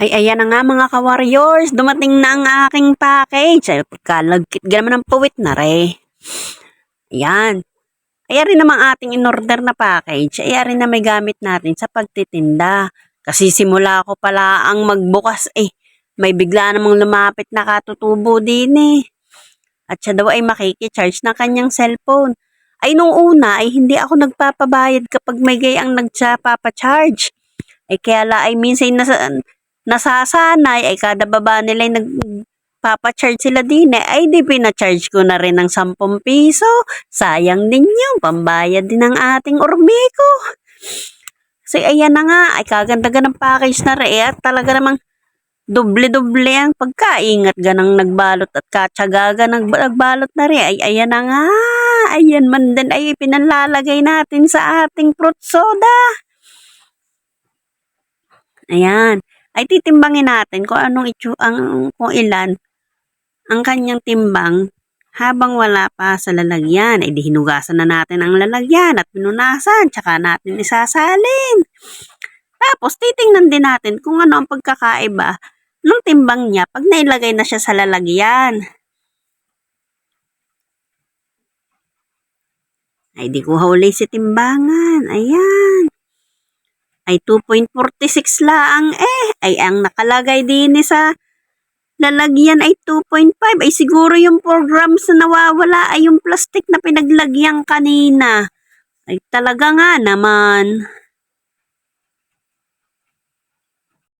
Ay, ayan na nga mga ka-warriors, dumating na ang aking package. Ay, pagkalagkit naman ng puwit na re. Ayan. Ayan rin namang ating in-order na package. Ayan rin na may gamit natin sa pagtitinda. Kasi simula ko pala ang magbukas may bigla namang lumapit na katutubo din At siya daw ay makikicharge ng kanyang cellphone. Ay nung una ay hindi ako nagpapabayad kapag may gayang nagpapacharge. Ay kaya la ay minsan nasasanay ay kada baba nila ay nagpapacharge sila din ay di pinacharge ko na rin ng 10 piso. Sayang din yung pambayad din ng ating ormiko. So ayan na nga, ay kaganda ng package na rin at talaga namang doble-doble ang pagkaingat ganang nagbalot at katsagaga nagbalot na rin. Ay ayan na nga, ayan man din ay pinalalagay natin sa ating fruit soda. Ayan. Ay titimbangin natin kung kung ilan ang kanyang timbang habang wala pa sa lalagyan. Ay di hinugasan na natin ang lalagyan at pinunasan, tsaka natin isasalin. Tapos titingnan din natin kung ano ang pagkakaiba ng timbang niya pag nailagay na siya sa lalagyan. Ay di ko huli si timbangan. Ayan. Ay 2.46 laang ay ang nakalagay din sa lalagyan ay 2.5 ay siguro yung 4 grams na nawawala ay yung plastic na pinaglagyan kanina. Ay talaga nga naman.